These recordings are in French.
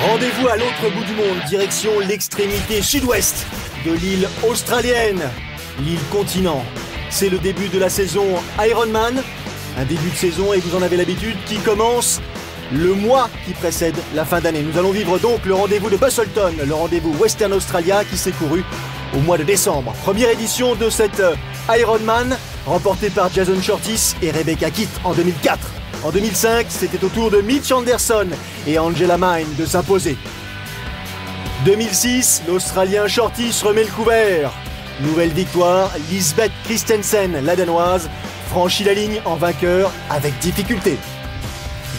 Rendez-vous à l'autre bout du monde, direction l'extrémité sud-ouest de l'île australienne, l'île continent. C'est le début de la saison Ironman, un début de saison, et vous en avez l'habitude, qui commence le mois qui précède la fin d'année. Nous allons vivre donc le rendez-vous de Busselton, le rendez-vous Western Australia qui s'est couru au mois de décembre. Première édition de cette Ironman, remportée par Jason Shortis et Rebecca Kitt en 2004. En 2005, c'était au tour de Mitch Anderson et Angela Mine de s'imposer. 2006, l'Australien Shortis remet le couvert. Nouvelle victoire, Lisbeth Christensen, la Danoise, franchit la ligne en vainqueur avec difficulté.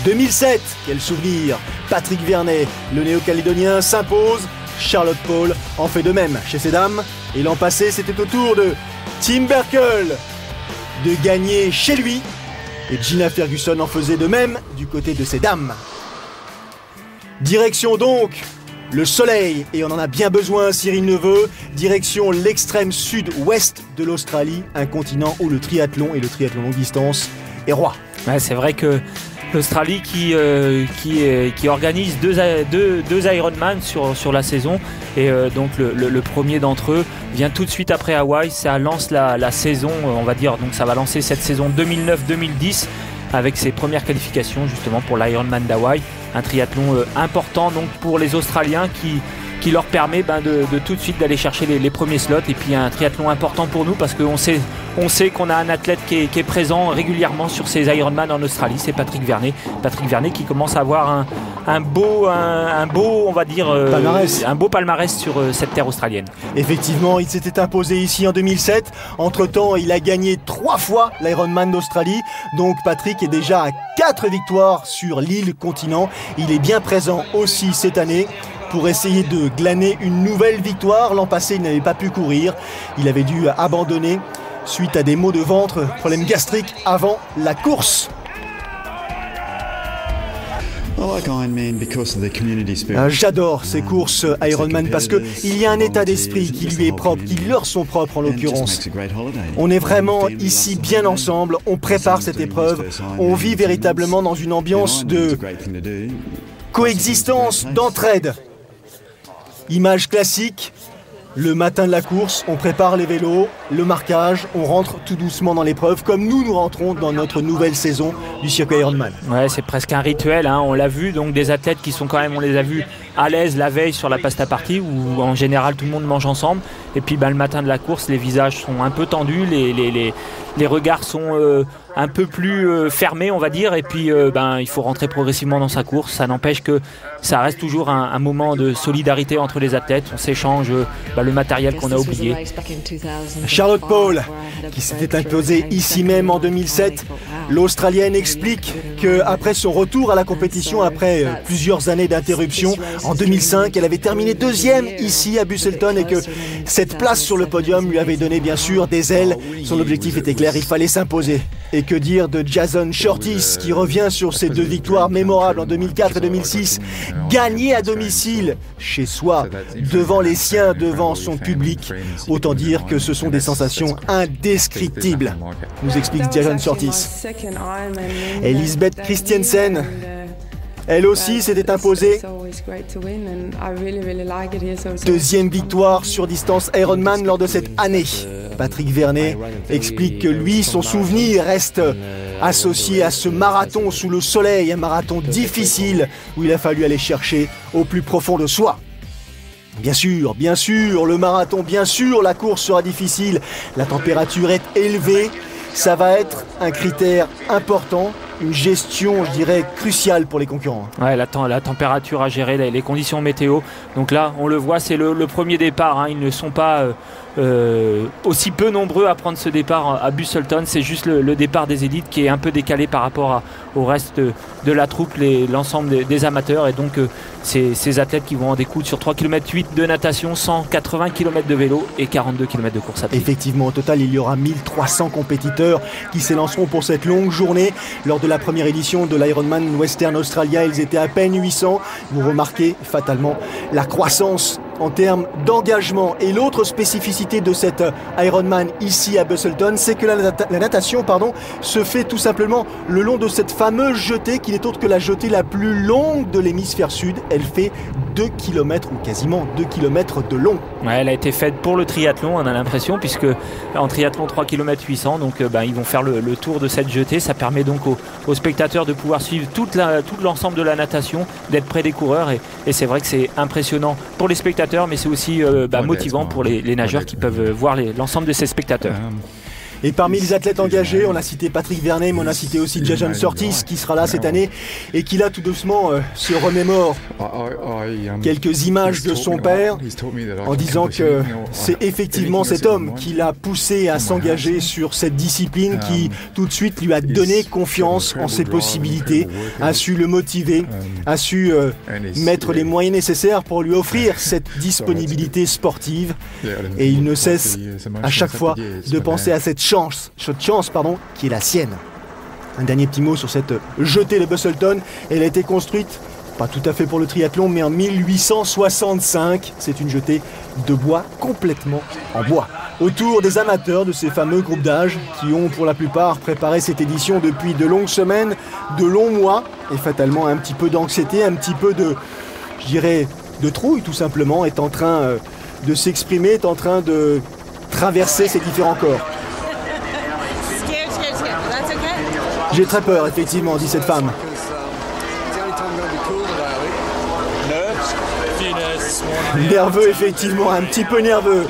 2007, quel souvenir, Patrick Vernet, le néo-calédonien, s'impose. Charlotte Paul en fait de même chez ses dames. Et l'an passé, c'était au tour de Tim Berkel de gagner chez lui. Et Gina Ferguson en faisait de même du côté de ses dames. Direction donc le soleil, et on en a bien besoin, Cyril Neveu. Direction l'extrême sud-ouest de l'Australie, un continent où le triathlon et le triathlon longue distance est roi. Ouais, c'est vrai que l'Australie qui organise deux Ironman sur la saison, et donc le premier d'entre eux vient tout de suite après Hawaï. Ça lance la saison, on va dire, donc ça va lancer cette saison 2009-2010 avec ses premières qualifications justement pour l'Ironman d'Hawaï, un triathlon important donc pour les Australiens qui leur permet de tout de suite d'aller chercher les premiers slots, et puis un triathlon important pour nous parce qu'on sait qu'on a un athlète qui est présent régulièrement sur ces Ironman en Australie, c'est Patrick Vernet. Patrick Vernet qui commence à avoir un beau, on va dire, un beau palmarès sur cette terre australienne. Effectivement, il s'était imposé ici en 2007. Entre-temps, il a gagné 3 fois l'Ironman d'Australie. Donc Patrick est déjà à 4 victoires sur l'île continent. Il est bien présent aussi cette année pour essayer de glaner une nouvelle victoire. L'an passé, il n'avait pas pu courir. Il avait dû abandonner suite à des maux de ventre, problèmes gastriques avant la course. J'adore ces courses Ironman parce qu'il y a un état d'esprit qui lui est propre, qui leur sont propres en l'occurrence. On est vraiment ici bien ensemble, on prépare cette épreuve, on vit véritablement dans une ambiance de coexistence, d'entraide. Image classique, le matin de la course, on prépare les vélos, le marquage, on rentre tout doucement dans l'épreuve, comme nous rentrons dans notre nouvelle saison du circuit Ironman. Ouais, c'est presque un rituel, hein. On l'a vu, donc des athlètes qui sont quand même, on les a vus à l'aise la veille sur la pasta party, où en général tout le monde mange ensemble, et puis le matin de la course, les visages sont un peu tendus, les regards sont un peu plus fermés, on va dire, et puis il faut rentrer progressivement dans sa course. Ça n'empêche que ça reste toujours un moment de solidarité entre les athlètes. On s'échange le matériel qu'on a oublié. Charlotte Paul, qui s'était imposée ici même en 2007, l'Australienne explique qu'après son retour à la compétition, après plusieurs années d'interruption, en 2005, elle avait terminé 2e ici à Busselton, et que cette place sur le podium lui avait donné bien sûr des ailes. Son objectif était clair, il fallait s'imposer. Et que dire de Jason Shortis qui revient sur ses 2 victoires mémorables en 2004 et 2006, gagné à domicile, chez soi, devant les siens, devant son public. Autant dire que ce sont des sensations indescriptibles, nous explique Jason Shortis. Et Lisbeth Christensen, elle aussi s'était imposée. 2e victoire sur distance Ironman lors de cette année. Patrick Vernet explique que lui, son souvenir reste associé à ce marathon sous le soleil, un marathon difficile où il a fallu aller chercher au plus profond de soi. Bien sûr, le marathon, bien sûr, la course sera difficile, la température est élevée, ça va être un critère important. Une gestion, je dirais, cruciale pour les concurrents. Ouais, la température à gérer, les conditions météo. Donc là, on le voit, c'est le premier départ, hein. Ils ne sont pas aussi peu nombreux à prendre ce départ à Busselton. C'est juste le départ des élites qui est un peu décalé par rapport au reste de la troupe, l'ensemble des amateurs. Et donc, ces athlètes qui vont en découdre sur 3,8 km de natation, 180 km de vélo et 42 km de course à pied. Effectivement, au total, il y aura 1300 compétiteurs qui s'élanceront pour cette longue journée. Lors de la première édition de l'Ironman Western Australia, ils étaient à peine 800. Vous remarquez fatalement la croissance en termes d'engagement. Et l'autre spécificité de cet Ironman ici à Busselton, c'est que la natation se fait tout simplement le long de cette fameuse jetée qui n'est autre que la jetée la plus longue de l'hémisphère sud. Elle fait 2 km ou quasiment 2 km de long. Ouais, elle a été faite pour le triathlon, on a l'impression, puisque en triathlon 3 km 800, donc ils vont faire le tour de cette jetée. Ça permet donc aux spectateurs de pouvoir suivre tout l'ensemble de la natation, d'être près des coureurs et c'est vrai que c'est impressionnant pour les spectateurs, mais c'est aussi motivant pour les nageurs qui peuvent voir l'ensemble de ces spectateurs. Et parmi les athlètes engagés, on a cité Patrick Vernet, mais on a cité aussi Jason Surtees qui sera là cette année et qui là tout doucement se remémore quelques images de son père en disant que c'est effectivement cet homme qui l'a poussé à s'engager sur cette discipline, qui tout de suite lui a donné confiance en ses possibilités, a su le motiver, a su mettre les moyens nécessaires pour lui offrir cette disponibilité sportive et il ne cesse à chaque fois de penser à cette chance qui est la sienne. Un dernier petit mot sur cette jetée de Busselton. Elle a été construite, pas tout à fait pour le triathlon, mais en 1865. C'est une jetée de bois, complètement en bois. Autour des amateurs de ces fameux groupes d'âge qui ont pour la plupart préparé cette édition depuis de longues semaines, de longs mois, et fatalement un petit peu d'anxiété, un petit peu de trouille tout simplement, est en train de s'exprimer, est en train de traverser ces différents corps. J'ai très peur, effectivement, dit cette femme. Nerveux, effectivement, un petit peu nerveux.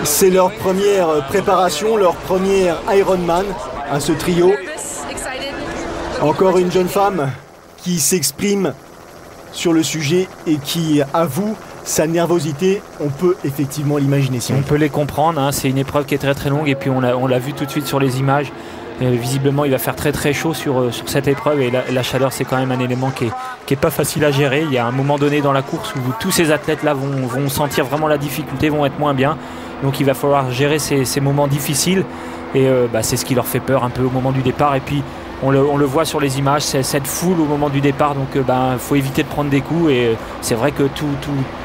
C'est leur première préparation, leur première Ironman à ce trio. Encore une jeune femme qui s'exprime sur le sujet et qui avoue sa nervosité. On peut effectivement l'imaginer. On peut les comprendre, hein. C'est une épreuve qui est très très longue et puis on l'a vu tout de suite sur les images. Visiblement il va faire très très chaud sur cette épreuve et la chaleur c'est quand même un élément qui est pas facile à gérer. Il y a un moment donné dans la course où tous ces athlètes là vont sentir vraiment la difficulté, vont être moins bien, donc il va falloir gérer ces moments difficiles et c'est ce qui leur fait peur un peu au moment du départ. Et puis on le voit sur les images, c'est cette foule au moment du départ, donc faut éviter de prendre des coups et c'est vrai que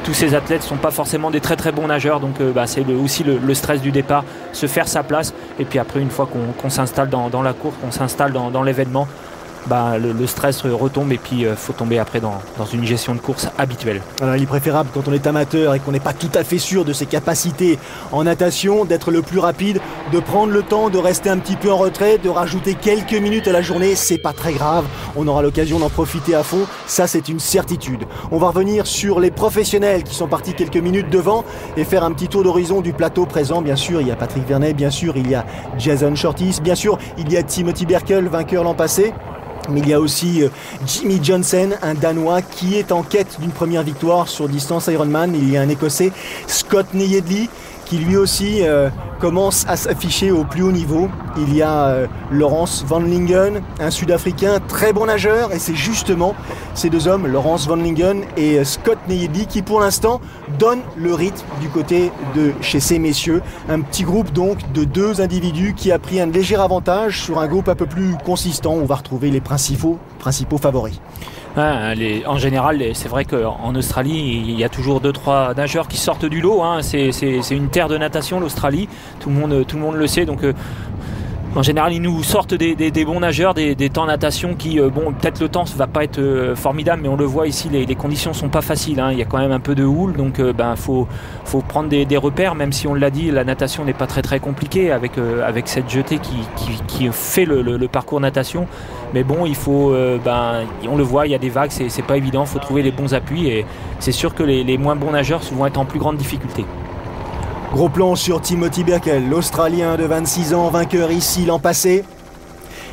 tous ces athlètes sont pas forcément des très très bons nageurs, donc c'est aussi le stress du départ, se faire sa place et puis après une fois qu'on s'installe dans la course, qu'on s'installe dans l'événement, le stress retombe et puis faut tomber après dans une gestion de course habituelle. Alors, il est préférable quand on est amateur et qu'on n'est pas tout à fait sûr de ses capacités en natation, d'être le plus rapide, de prendre le temps, de rester un petit peu en retrait, de rajouter quelques minutes à la journée, c'est pas très grave, on aura l'occasion d'en profiter à fond, ça c'est une certitude. On va revenir sur les professionnels qui sont partis quelques minutes devant et faire un petit tour d'horizon du plateau présent. Bien sûr, il y a Patrick Vernet, bien sûr, il y a Jason Surtees, bien sûr, il y a Timothy Berkel, vainqueur l'an passé. Mais il y a aussi Jimmy Johnson, un Danois qui est en quête d'une première victoire sur distance Ironman. Il y a un Écossais, Scott Neyedli, qui lui aussi commence à s'afficher au plus haut niveau. Il y a Laurens Van Lingen, un Sud-Africain très bon nageur, et c'est justement ces deux hommes, Laurens Van Lingen et Scott Neyedli, qui pour l'instant donnent le rythme du côté de chez ces messieurs. Un petit groupe donc de 2 individus qui a pris un léger avantage sur un groupe un peu plus consistant. On va retrouver les principaux favoris. En général, c'est vrai qu'en Australie, il y a toujours 2-3 nageurs qui sortent du lot, hein. C'est une terre de natation, l'Australie. Tout le monde le sait. Donc, en général, ils nous sortent des bons nageurs, des temps natation qui, peut-être le temps ne va pas être formidable, mais on le voit ici, les conditions sont pas faciles, hein. Il y a quand même un peu de houle, donc faut prendre des repères, même si on l'a dit, la natation n'est pas très très compliquée avec cette jetée qui fait le parcours natation. Mais bon, il faut, on le voit, il y a des vagues, c'est pas évident, il faut trouver les bons appuis et c'est sûr que les moins bons nageurs vont être en plus grande difficulté. Gros plan sur Timothy Berkel, l'Australien de 26 ans, vainqueur ici l'an passé.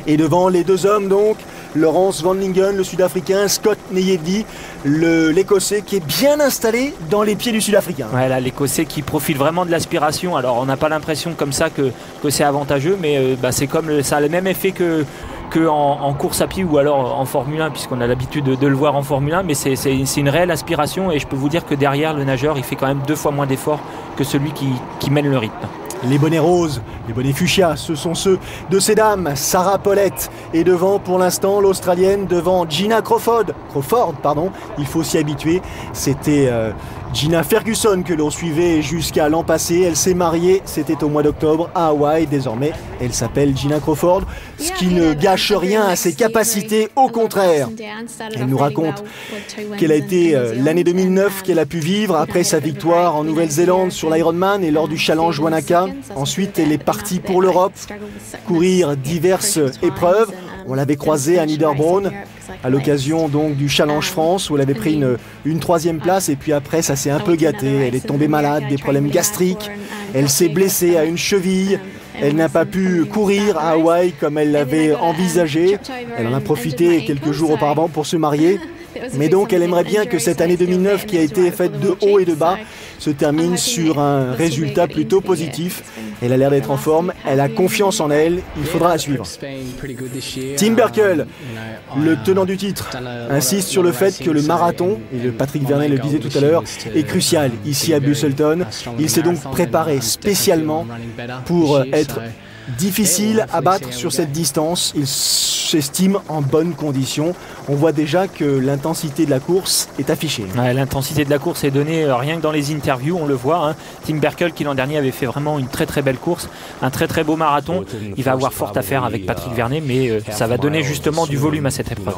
Et devant les deux hommes donc, Laurens Van Lingen, le Sud-Africain, Scott Neyedli, l'Écossais qui est bien installé dans les pieds du Sud-Africain. Voilà, l'Écossais qui profite vraiment de l'aspiration. Alors on n'a pas l'impression comme ça que c'est avantageux, mais c'est comme ça a le même effet que en course à pied ou alors en Formule 1, puisqu'on a l'habitude de le voir en Formule 1, mais c'est une réelle aspiration et je peux vous dire que derrière le nageur il fait quand même 2 fois moins d'efforts que celui qui mène le rythme. Les bonnets roses, les bonnets fuchsia, ce sont ceux de ces dames. Sarah Paulette est devant pour l'instant, l'Australienne devant Gina Crawford, il faut s'y habituer. C'était Gina Ferguson que l'on suivait jusqu'à l'an passé. Elle s'est mariée, c'était au mois d'octobre à Hawaï. Désormais, elle s'appelle Gina Crawford, ce qui ne gâche rien à ses capacités, au contraire. Elle nous raconte quelle a été l'année 2009 qu'elle a pu vivre après sa victoire en Nouvelle-Zélande sur l'Ironman et lors du Challenge Wanaka. Ensuite, elle est partie pour l'Europe, courir diverses épreuves. On l'avait croisée à Niederbronn à l'occasion donc du Challenge France où elle avait pris une 3e place, et puis après ça s'est un peu gâté. Elle est tombée malade, des problèmes gastriques, elle s'est blessée à une cheville. Elle n'a pas pu courir à Hawaï comme elle l'avait envisagé. Elle en a profité quelques jours auparavant pour se marier. Mais donc elle aimerait bien que cette année 2009 qui a été faite de haut et de bas se termine sur un résultat plutôt positif. Elle a l'air d'être en forme, elle a confiance en elle, il faudra la suivre. Tim Burkle, le tenant du titre, insiste sur le fait que le marathon, et Patrick Vernet le disait tout à l'heure, est crucial ici à Busselton. Il s'est donc préparé spécialement pour être difficile à battre sur cette distance. Il s'estime en bonne condition. On voit déjà que l'intensité de la course est affichée. Ouais, l'intensité de la course est donnée rien que dans les interviews, on le voit. Tim Burkle qui l'an dernier avait fait vraiment une très très belle course, un très très beau marathon. Il va avoir fort à faire avec Patrick Vernet, mais ça va donner justement du volume à cette épreuve.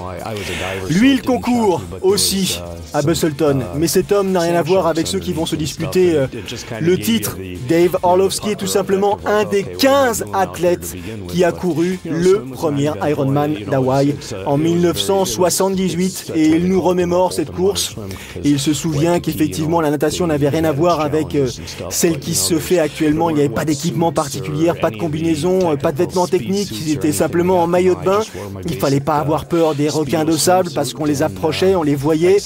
Lui, il concourt aussi à Busselton, mais cet homme n'a rien à voir avec ceux qui vont se disputer le titre. Dave Orlovsky est tout simplement un des 15 athlète qui a couru le premier Ironman d'Hawaï en 1978, et il nous remémore cette course. Et il se souvient qu'effectivement la natation n'avait rien à voir avec celle qui se fait actuellement. Il n'y avait pas d'équipement particulier, pas de combinaison, pas de vêtements techniques, il était simplement en maillot de bain. Il ne fallait pas avoir peur des requins de sable parce qu'on les approchait, on les voyait,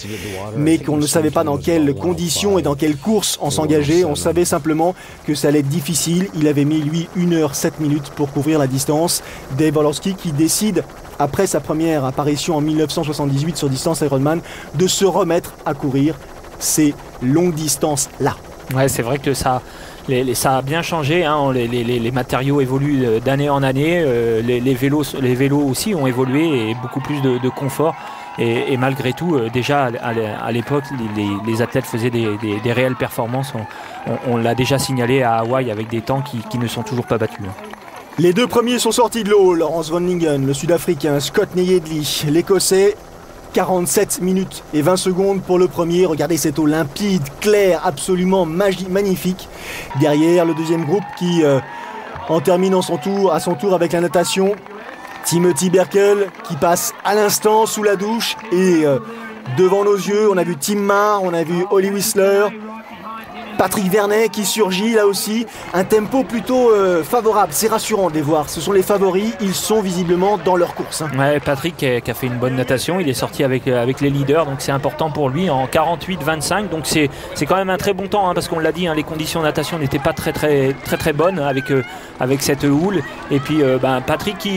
mais qu'on ne savait pas dans quelles conditions et dans quelle course on s'engageait. On savait simplement que ça allait être difficile. Il avait mis lui 1h07 pour couvrir la distance. Dave Orlovsky qui décide, après sa première apparition en 1978 sur distance Ironman, de se remettre à courir ces longues distances-là. Ouais, c'est vrai que ça a bien changé, hein. Les matériaux évoluent d'année en année, les vélos aussi ont évolué et beaucoup plus de confort. Et malgré tout, déjà à l'époque, les athlètes faisaient des réelles performances. On l'a déjà signalé à Hawaï avec des temps qui ne sont toujours pas battus. Les deux premiers sont sortis de l'eau. Laurens Van Lingen, le Sud-Africain, Scott Nayedley, l'Écossais. 47 minutes et 20 secondes pour le premier. Regardez cette eau limpide, claire, absolument magnifique. Derrière, le deuxième groupe qui en termine à son tour avec la natation. Timothy Burkle qui passe à l'instant sous la douche, et devant nos yeux on a vu Tim Marr, on a vu Holly Whistler, Patrick Vernet qui surgit là aussi. Un tempo plutôt favorable, c'est rassurant de les voir. Ce sont les favoris, ils sont visiblement dans leur course. Ouais, Patrick qui a fait une bonne natation, il est sorti avec les leaders, donc c'est important pour lui en 48-25. Donc c'est quand même un très bon temps, parce qu'on l'a dit, les conditions de natation n'étaient pas très bonnes avec cette houle. Et puis Patrick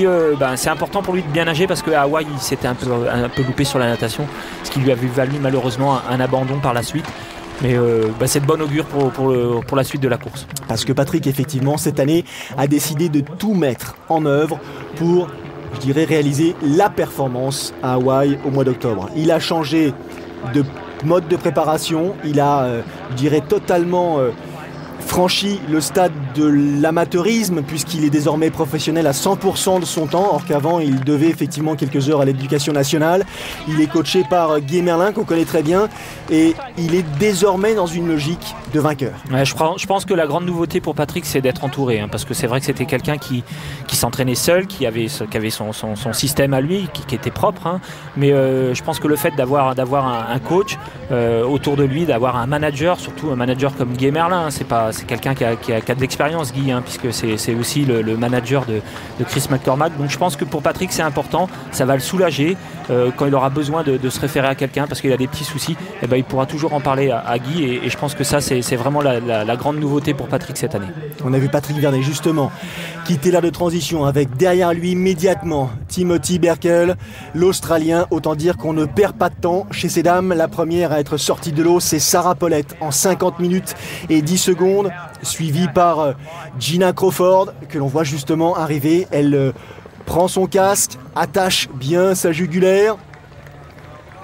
c'est important pour lui de bien nager, parce qu'à Hawaï il s'était un peu loupé sur la natation, ce qui lui a valu malheureusement un abandon par la suite. Mais c'est de bon augure pour la suite de la course. Parce que Patrick, effectivement, cette année, a décidé de tout mettre en œuvre pour, réaliser la performance à Hawaï au mois d'octobre. Il a changé de mode de préparation, il a, totalement franchi le stade de l'amateurisme, puisqu'il est désormais professionnel à 100% de son temps, or qu'avant il devait effectivement quelques heures à l'éducation nationale. Il est coaché par Guy Merlin, qu'on connaît très bien, et il est désormais dans une logique de vainqueur. Ouais, je pense que la grande nouveauté pour Patrick, c'est d'être entouré, parce que c'est vrai que c'était quelqu'un qui s'entraînait seul, qui avait son système à lui, qui était propre, mais je pense que le fait d'avoir un coach autour de lui, d'avoir un manager, surtout un manager comme Guy Merlin, c'est quelqu'un qui a de l'expérience, Guy, puisque c'est aussi le manager de Chris McCormack. Donc je pense que pour Patrick c'est important, ça va le soulager quand il aura besoin de se référer à quelqu'un parce qu'il a des petits soucis, il pourra toujours en parler à Guy, et je pense que ça c'est vraiment la grande nouveauté pour Patrick cette année. On a vu Patrick Vernet justement quitter l'ère de transition avec derrière lui immédiatement Timothy Berkel, l'Australien. Autant dire qu'on ne perd pas de temps chez ces dames. La première à être sortie de l'eau, c'est Sarah Paulette en 50 minutes et 10 secondes, suivie par Gina Crawford, que l'on voit justement arriver. Elle prend son casque, attache bien sa jugulaire,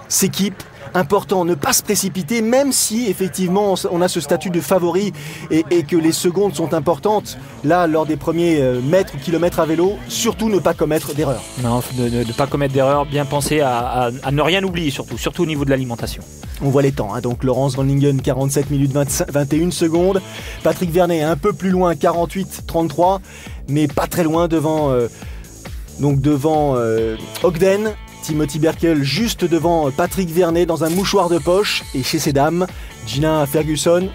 s'équipe. Important, ne pas se précipiter, même si effectivement on a ce statut de favori et que les secondes sont importantes. Là, lors des premiers mètres ou kilomètres à vélo, surtout ne pas commettre d'erreur. Non, ne pas commettre d'erreur, bien penser à ne rien oublier, surtout au niveau de l'alimentation. On voit les temps, hein. Donc Laurence Van Lingen, 47 minutes 21 secondes. Patrick Vernet, un peu plus loin, 48-33, mais pas très loin devant Ogden. Timothy Berkel juste devant Patrick Vernet dans un mouchoir de poche. Et chez ces dames, Gina Ferguson,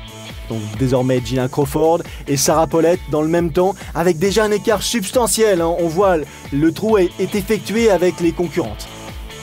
donc désormais Gina Crawford, et Sarah Paulette dans le même temps, avec déjà un écart substantiel, hein. On voit le trou est effectué avec les concurrentes.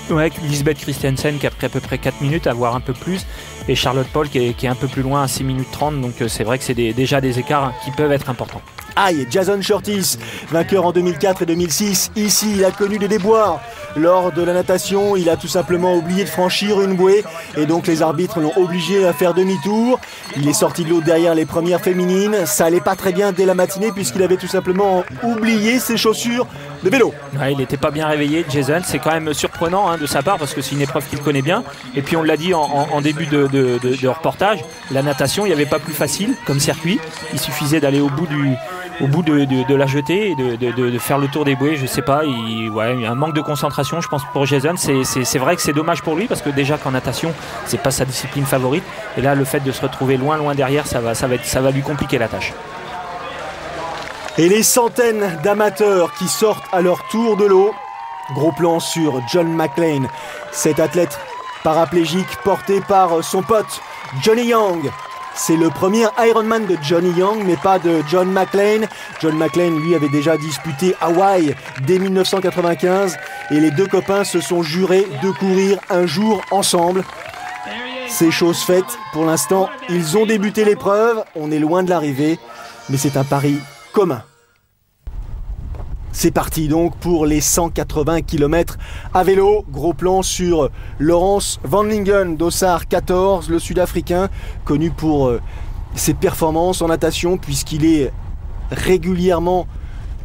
Ouais, Lisbeth Christensen qui a pris à peu près 4 minutes, à voir un peu plus, et Charlotte Paul qui est un peu plus loin à 6 minutes 30, donc c'est vrai que c'est déjà des écarts qui peuvent être importants. Aïe, Jason Shortis, vainqueur en 2004 et 2006. Ici, il a connu des déboires. Lors de la natation, il a tout simplement oublié de franchir une bouée et donc les arbitres l'ont obligé à faire demi-tour. Il est sorti de l'eau derrière les premières féminines. Ça allait pas très bien dès la matinée puisqu'il avait tout simplement oublié ses chaussures de vélo. Ouais, il n'était pas bien réveillé, Jason. C'est quand même surprenant, hein, de sa part parce que c'est une épreuve qu'il connaît bien. Et puis on l'a dit en début de reportage, la natation, il n'y avait pas plus facile comme circuit. Il suffisait d'aller au bout de la jetée et de faire le tour des bouées. Je sais pas, il y a un manque de concentration, je pense, pour Jason. C'est vrai que c'est dommage pour lui parce que déjà qu'en natation, c'est pas sa discipline favorite. Et là, le fait de se retrouver loin derrière, ça va lui compliquer la tâche. Et les centaines d'amateurs qui sortent à leur tour de l'eau. Gros plan sur John McLean, cet athlète paraplégique porté par son pote Johnny Young. C'est le premier Ironman de Johnny Young, mais pas de John McLean. John McLean, lui, avait déjà disputé Hawaï dès 1995 et les deux copains se sont jurés de courir un jour ensemble. C'est chose faite. Pour l'instant, ils ont débuté l'épreuve. On est loin de l'arrivée, mais c'est un pari commun. C'est parti donc pour les 180 km à vélo. Gros plan sur Laurens Van Lingen, dossard 14, le Sud-Africain, connu pour ses performances en natation puisqu'il est régulièrement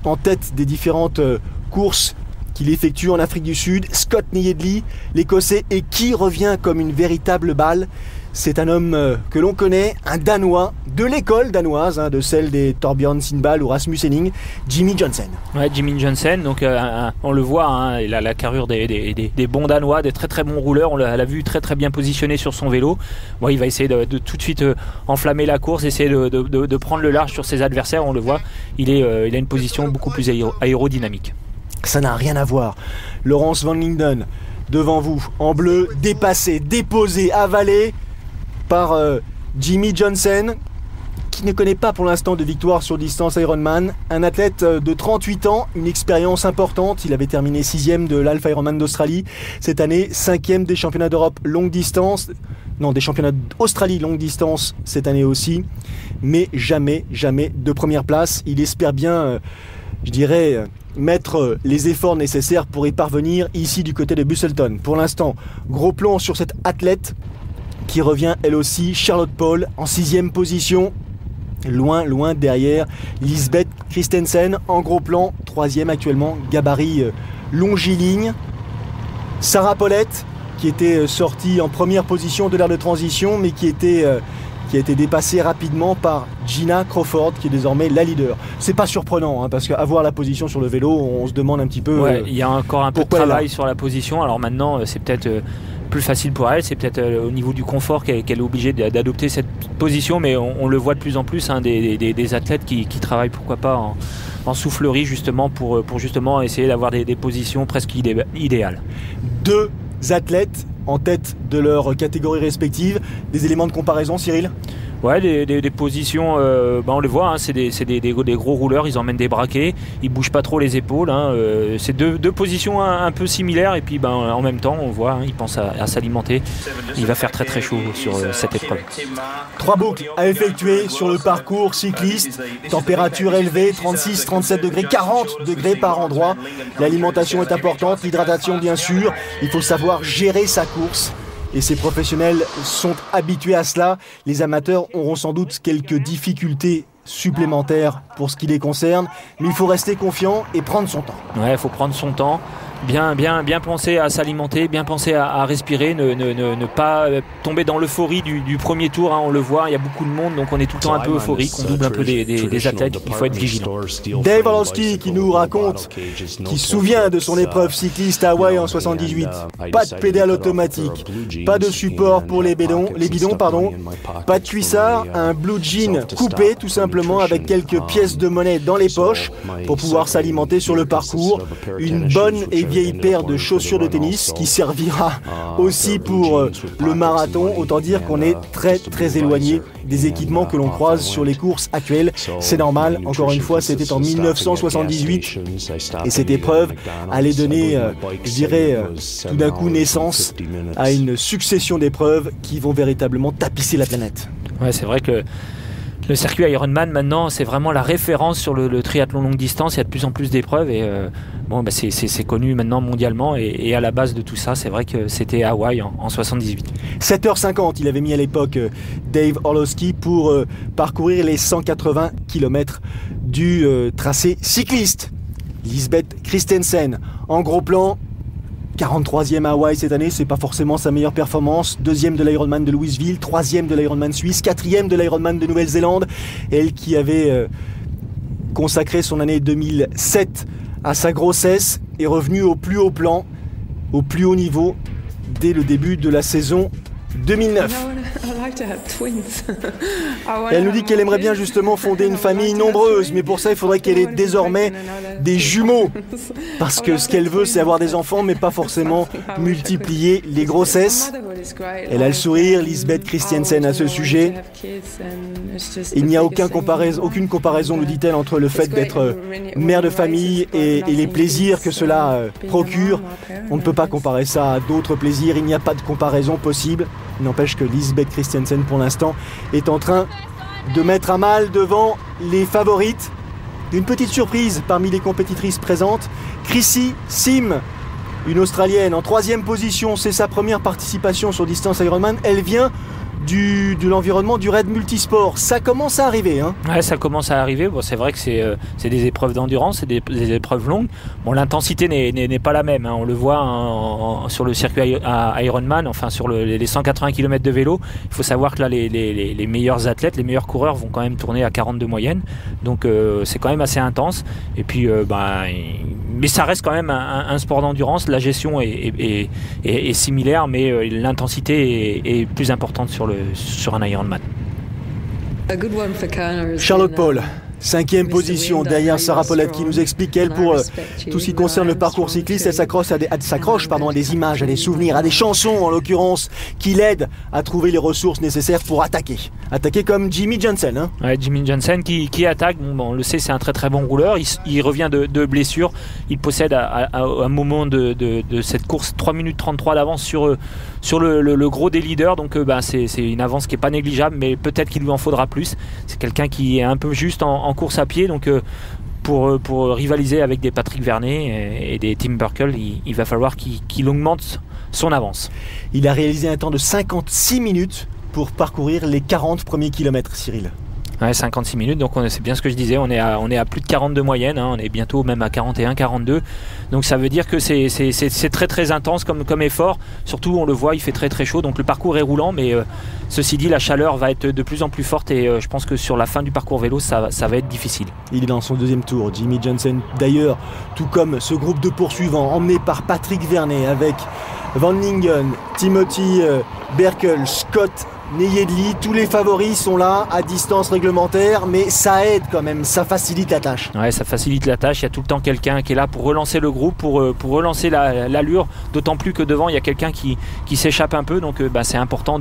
en tête des différentes courses qu'il effectue en Afrique du Sud. Scott Niedley, l'Écossais, et qui revient comme une véritable balle. C'est un homme que l'on connaît, un Danois, de l'école danoise, de celle des Torbjørn Sindal ou Rasmus Henning, Jimmy Johnson. Ouais, Jimmy Johnson, donc on le voit, il a la carrure des bons Danois, des très très bons rouleurs. On l'a vu très très bien positionné sur son vélo. Bon, il va essayer de tout de suite enflammer la course, essayer de prendre le large sur ses adversaires. On le voit, il a une position beaucoup plus aérodynamique. Ça n'a rien à voir. Laurens Van Lingen, devant vous, en bleu, dépassé, déposé, avalé par Jimmy Johnson, qui ne connaît pas pour l'instant de victoire sur distance Ironman. Un athlète de 38 ans, une expérience importante. Il avait terminé 6e de l'Alpha Ironman d'Australie. Cette année, 5e des championnats d'Europe longue distance. Non, des championnats d'Australie longue distance cette année aussi. Mais jamais de première place. Il espère bien, mettre les efforts nécessaires pour y parvenir ici du côté de Busselton. Pour l'instant, gros plan sur cette athlète qui revient elle aussi, Charlotte Paul en 6e position, loin derrière Lisbeth Christensen en gros plan, 3e actuellement, gabarit longiligne. Sarah Paulette qui était sortie en première position de l'aire de transition mais qui a été dépassée rapidement par Gina Crawford qui est désormais la leader. C'est pas surprenant parce qu'avoir la position sur le vélo, on se demande un petit peu. Ouais, il y a encore un peu de travail sur la position. Alors maintenant, c'est peut-être plus facile pour elle, c'est peut-être au niveau du confort qu'elle est obligée d'adopter cette position, mais on le voit de plus en plus, des athlètes qui travaillent pourquoi pas en soufflerie justement pour justement essayer d'avoir des positions presque idéales. Deux athlètes en tête de leur catégorie respective. Des éléments de comparaison, Cyril ? Ouais, des positions, on les voit, hein, c'est des gros rouleurs, ils emmènent des braquets, ils bougent pas trop les épaules. Hein, c'est deux positions un peu similaires et puis en même temps, on voit, hein, il pense à s'alimenter. Il va faire très très chaud sur cette épreuve. 3 boucles à effectuer sur le parcours cycliste. Température élevée, 36, 37 degrés, 40 degrés par endroit. L'alimentation est importante, l'hydratation bien sûr. Il faut savoir gérer sa course. Et ces professionnels sont habitués à cela. Les amateurs auront sans doute quelques difficultés supplémentaires pour ce qui les concerne, mais il faut rester confiant et prendre son temps. Ouais, il faut prendre son temps, bien penser à s'alimenter, bien penser à respirer, ne pas tomber dans l'euphorie du premier tour, hein, on le voit, il y a beaucoup de monde, donc on est tout le temps un peu euphorique, on double un peu des athlètes, il faut être vigilant. Dave Orlowski qui nous raconte, qui se souvient de son épreuve cycliste à Hawaï en 78. Pas de pédale automatique, pas de support pour les bidons, pas de cuissard, un blue jean coupé tout simplement avec quelques pièces de monnaie dans les poches pour pouvoir s'alimenter sur le parcours, une bonne et vieille paire de chaussures de tennis qui servira aussi pour le marathon. Autant dire qu'on est très très éloigné des équipements que l'on croise sur les courses actuelles. C'est normal, encore une fois, c'était en 1978 et cette épreuve allait donner, tout d'un coup naissance à une succession d'épreuves qui vont véritablement tapisser la planète. Ouais, c'est vrai que le circuit Ironman maintenant c'est vraiment la référence sur le triathlon longue distance, il y a de plus en plus d'épreuves et c'est connu maintenant mondialement et à la base de tout ça c'est vrai que c'était Hawaï en 78. 7h50 il avait mis à l'époque Dave Orlowski pour parcourir les 180 km du tracé cycliste. Lisbeth Christensen en gros plan, 43e à Hawaï cette année, c'est pas forcément sa meilleure performance. 2e de l'Ironman de Louisville, 3e de l'Ironman suisse, 4e de l'Ironman de Nouvelle-Zélande. Elle qui avait consacré son année 2007 à sa grossesse est revenue au plus haut plan, au plus haut niveau dès le début de la saison 2009. Elle nous dit qu'elle aimerait bien justement fonder une famille nombreuse, mais pour ça il faudrait qu'elle ait désormais des jumeaux. Parce que ce qu'elle veut c'est avoir des enfants, mais pas forcément multiplier les grossesses. Elle a le sourire, Lisbeth Christensen, à ce sujet. Il n'y a aucune comparaison, nous dit-elle, entre le fait d'être mère de famille et les plaisirs que cela procure. On ne peut pas comparer ça à d'autres plaisirs, il n'y a pas de comparaison possible. Il n'empêche que Lisbeth Christensen, pour l'instant, est en train de mettre à mal devant les favorites. Une petite surprise parmi les compétitrices présentes, Chrissy Sim, une Australienne en 3e position. C'est sa première participation sur distance Ironman. Elle vient de l'environnement du raid multisport. Ça commence à arriver. Hein. Ouais, ça commence à arriver. Bon, c'est vrai que c'est des épreuves d'endurance, c'est des épreuves longues. Bon, l'intensité n'est pas la même. Hein. On le voit sur le circuit à Ironman, enfin sur les 180 km de vélo. Il faut savoir que là, les meilleurs athlètes, les meilleurs coureurs vont quand même tourner à 42 moyenne. Donc c'est quand même assez intense. Et puis, mais ça reste quand même un sport d'endurance. La gestion est similaire, mais l'intensité est plus importante sur un Ironman. Charlotte Paul, 5e position derrière Sarah Pollett qui nous explique qu'elle, pour tout ce qui concerne le parcours cycliste, elle s'accroche à des images, à des souvenirs, à des chansons en l'occurrence, qui l'aident à trouver les ressources nécessaires pour attaquer. Attaquer comme Jimmy Johnson. Hein. Ouais, Jimmy Johnson qui attaque, on le sait, c'est un très très bon rouleur, il revient de blessure, il possède à un moment de cette course 3 minutes 33 d'avance sur le gros des leaders, donc c'est une avance qui n'est pas négligeable, mais peut-être qu'il lui en faudra plus. C'est quelqu'un qui est un peu juste en course à pied, donc pour rivaliser avec des Patrick Vernet et des Tim Burkle, il va falloir qu'il augmente son avance. Il a réalisé un temps de 56 minutes pour parcourir les 40 premiers kilomètres, Cyril. Ouais, 56 minutes, donc c'est bien ce que je disais, on est à plus de 42 moyenne, hein, on est bientôt même à 41, 42, donc ça veut dire que c'est très très intense comme effort, surtout on le voit, il fait très très chaud, donc le parcours est roulant, mais ceci dit, la chaleur va être de plus en plus forte et je pense que sur la fin du parcours vélo, ça va être difficile. Il est dans son 2e tour, Jimmy Johnson d'ailleurs, tout comme ce groupe de poursuivants emmené par Patrick Vernet avec Van Lingen, Timothy Berkel, Scott Neyedli, tous les favoris sont là à distance réglementaire, mais ça aide quand même, ça facilite la tâche. Ouais, ça facilite la tâche, il y a tout le temps quelqu'un qui est là pour relancer le groupe, pour relancer l'allure, d'autant plus que devant il y a quelqu'un qui s'échappe un peu, donc c'est important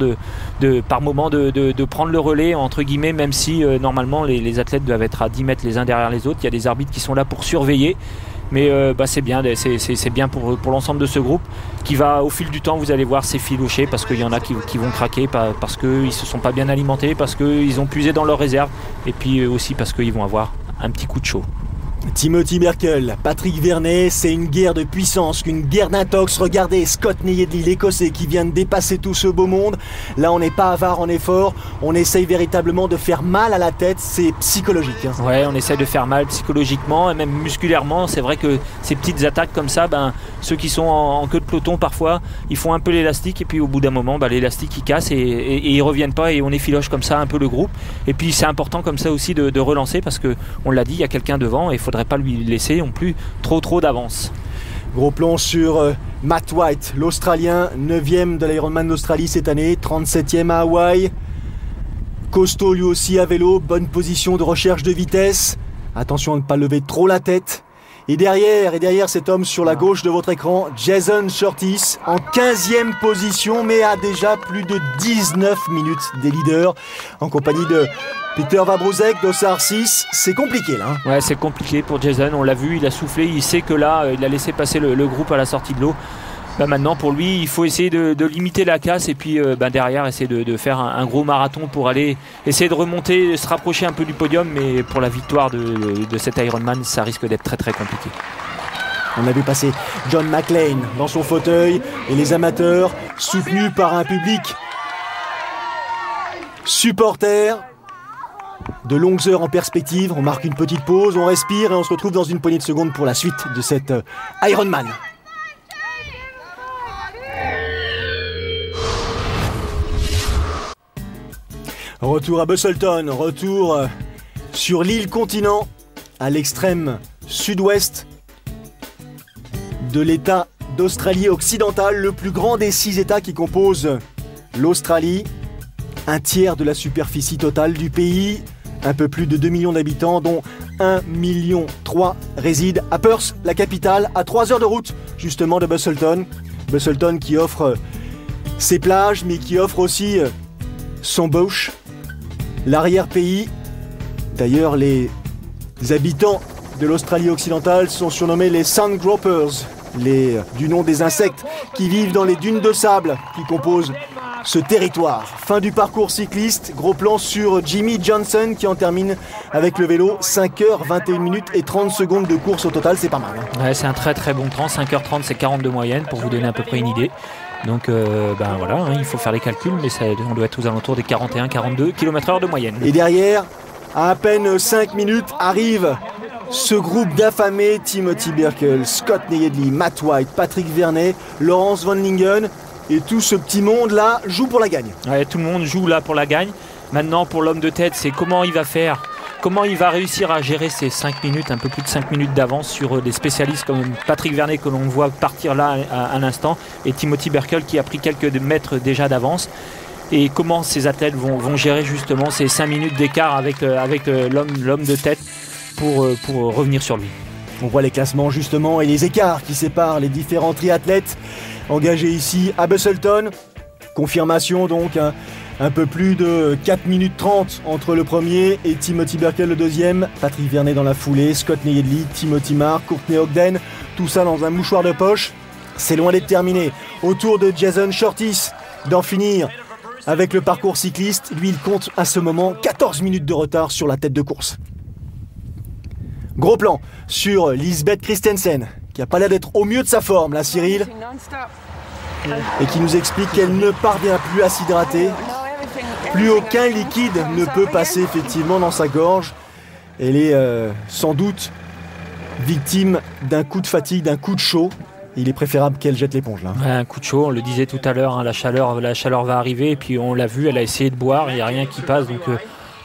par moment de prendre le relais, entre guillemets, même si normalement les athlètes doivent être à 10 mètres les uns derrière les autres, il y a des arbitres qui sont là pour surveiller. Mais c'est bien pour l'ensemble de ce groupe qui va au fil du temps, vous allez voir, s'effilocher parce qu'il y en a qui vont craquer parce qu'ils ne se sont pas bien alimentés, parce qu'ils ont puisé dans leurs réserves et puis aussi parce qu'ils vont avoir un petit coup de chaud. Timothy Berkel, Patrick Vernet, c'est une guerre de puissance, une guerre d'intox. Regardez Scott Neyedli, l'Écossais qui vient de dépasser tout ce beau monde. Là, on n'est pas avare en effort, on essaye véritablement de faire mal à la tête, c'est psychologique. Hein. Ouais, on essaye de faire mal psychologiquement et même musculairement. C'est vrai que ces petites attaques comme ça, ceux qui sont en queue de peloton parfois, ils font un peu l'élastique et puis au bout d'un moment, l'élastique il casse et ils reviennent pas et on effiloche comme ça un peu le groupe. Et puis c'est important comme ça aussi de relancer parce que on l'a dit, il y a quelqu'un devant et il faudrait pas lui laisser non plus trop d'avance. Gros plan sur Matt White, l'Australien, 9e de l'Ironman d'Australie cette année, 37e à Hawaï. Costaud lui aussi à vélo, bonne position de recherche de vitesse. Attention à ne pas lever trop la tête. Et derrière cet homme sur la gauche de votre écran, Jason Surtees, en 15e position, mais a déjà plus de 19 minutes des leaders, en compagnie de Peter Wawrzyk, Dossard 6. C'est compliqué là. Hein. Ouais, c'est compliqué pour Jason, on l'a vu, il a soufflé, il sait que là, il a laissé passer le groupe à la sortie de l'eau. Maintenant, pour lui, il faut essayer de limiter la casse et puis derrière, essayer de faire un gros marathon pour aller essayer de remonter, se rapprocher un peu du podium. Mais pour la victoire de cet Ironman, ça risque d'être très compliqué. On a vu passer John McLean dans son fauteuil et les amateurs soutenus par un public supporter. De longues heures en perspective, on marque une petite pause, on respire et on se retrouve dans une poignée de secondes pour la suite de cet Ironman. Retour à Busselton, retour sur l'île continent, à l'extrême sud-ouest de l'État d'Australie occidentale, le plus grand des 6 États qui composent l'Australie. Un tiers de la superficie totale du pays, un peu plus de 2 millions d'habitants, dont 1,3 million résident à Perth, la capitale, à 3 heures de route justement de Busselton. Busselton qui offre ses plages, mais qui offre aussi son bush, l'arrière-pays. D'ailleurs, les habitants de l'Australie occidentale sont surnommés les Sandgropers, du nom des insectes qui vivent dans les dunes de sable qui composent ce territoire. Fin du parcours cycliste, gros plan sur Jimmy Johnson qui en termine avec le vélo, 5h21 minutes et 30 secondes de course au total, c'est pas mal. Hein. Ouais, c'est un très bon temps, 5h30 c'est 42 moyenne pour vous donner à peu près une idée. Donc voilà, hein, il faut faire les calculs, mais on doit être aux alentours des 41-42 km/h de moyenne. Et derrière, à peine 5 minutes, arrive ce groupe d'affamés, Timothy Berkel, Scott Neyedli, Matt White, Patrick Vernet, Laurens Van Lingen, et tout ce petit monde-là joue pour la gagne. Ouais, tout le monde joue là pour la gagne. Maintenant, pour l'homme de tête, c'est comment il va faire, comment il va réussir à gérer ces 5 minutes, un peu plus de 5 minutes d'avance sur des spécialistes comme Patrick Vernet que l'on voit partir là à l'instant et Timothy Berkel qui a pris quelques mètres déjà d'avance. Et comment ces athlètes vont gérer justement ces 5 minutes d'écart avec l'homme de tête pour revenir sur lui. On voit les classements justement et les écarts qui séparent les différents triathlètes engagés ici à Busselton. Confirmation donc, un peu plus de 4 minutes 30 entre le premier et Timothy Berkel le deuxième. Patrick Vernet dans la foulée, Scott Neyedli, Timothy Marr, Courtney Ogden, tout ça dans un mouchoir de poche. C'est loin d'être terminé. Autour de Jason Surtees d'en finir avec le parcours cycliste. Lui, il compte à ce moment 14 minutes de retard sur la tête de course. Gros plan sur Lisbeth Christensen, qui n'a pas l'air d'être au mieux de sa forme, là, Cyril, et qui nous explique qu'elle ne parvient plus à s'hydrater. Plus aucun liquide ne peut passer effectivement dans sa gorge. Elle est sans doute victime d'un coup de fatigue, d'un coup de chaud. Il est préférable qu'elle jette l'éponge là. Un coup de chaud, on le disait tout à l'heure, hein, la chaleur va arriver et puis on l'a vu, elle a essayé de boire, il n'y a rien qui passe. Donc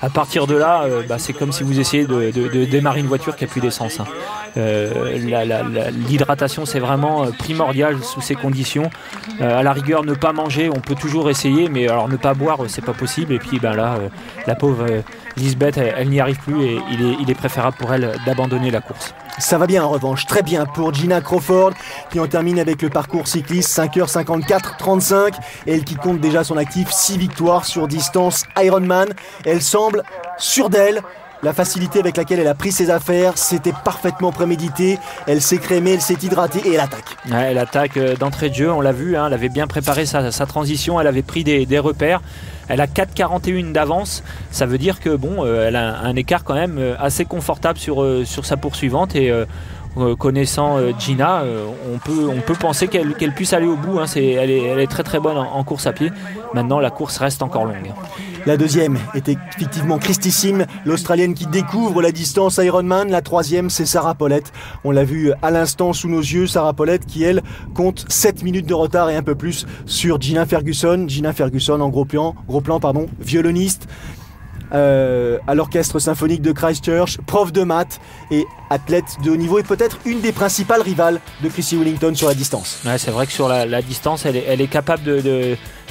à partir de là, c'est comme si vous essayez de démarrer une voiture qui n'a plus d'essence. Hein. L'hydratation, c'est vraiment primordial sous ces conditions. À la rigueur, ne pas manger, on peut toujours essayer, mais alors ne pas boire, c'est pas possible. Et puis là, la pauvre Lisbeth, elle n'y arrive plus et il est préférable pour elle d'abandonner la course. Ça va bien en revanche, très bien pour Gina Crawford qui en termine avec le parcours cycliste 5h54-35, elle qui compte déjà son actif 6 victoires sur distance Ironman. Elle semble sûre d'elle. La facilité avec laquelle elle a pris ses affaires, c'était parfaitement prémédité. Elle s'est crémée, elle s'est hydratée et elle attaque. Ouais, elle attaque d'entrée de jeu, on l'a vu, elle avait bien préparé sa transition, elle avait pris des repères. Elle a 4,41 d'avance, ça veut dire que elle a un écart quand même assez confortable sur sa poursuivante et connaissant Gina, on peut penser qu'elle puisse aller au bout. Elle est très très bonne en course à pied. Maintenant, la course reste encore longue. La deuxième est effectivement Christy Sim, l'Australienne qui découvre la distance Ironman. La troisième, c'est Sarah Pollett. On l'a vu à l'instant sous nos yeux, Sarah Pollett qui, elle, compte 7 minutes de retard et un peu plus sur Gina Ferguson. Gina Ferguson en gros plan, violoniste, à l'orchestre symphonique de Christchurch, prof de maths et athlète de haut niveau et peut-être une des principales rivales de Chrissie Wellington sur la distance. Ouais, c'est vrai que sur la distance, elle est capable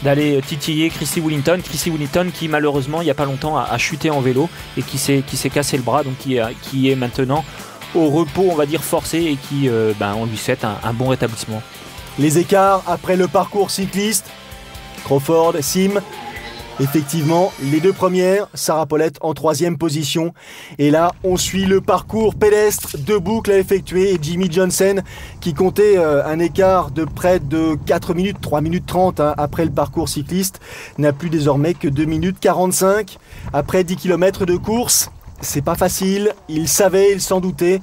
d'aller titiller Chrissie Wellington. Chrissie Wellington qui malheureusement il n'y a pas longtemps a chuté en vélo et qui s'est cassé le bras, donc qui est maintenant au repos, on va dire forcé, et qui on lui souhaite un bon rétablissement. Les écarts après le parcours cycliste, Crawford, Sim. Effectivement, les deux premières, Sarah Pollett en 3e position. Et là, on suit le parcours pédestre de boucle à effectuer. Et Jimmy Johnson, qui comptait un écart de près de 4 minutes, 3 minutes 30 après le parcours cycliste, n'a plus désormais que 2 minutes 45. Après 10 km de course, c'est pas facile. Il savait, il s'en doutait.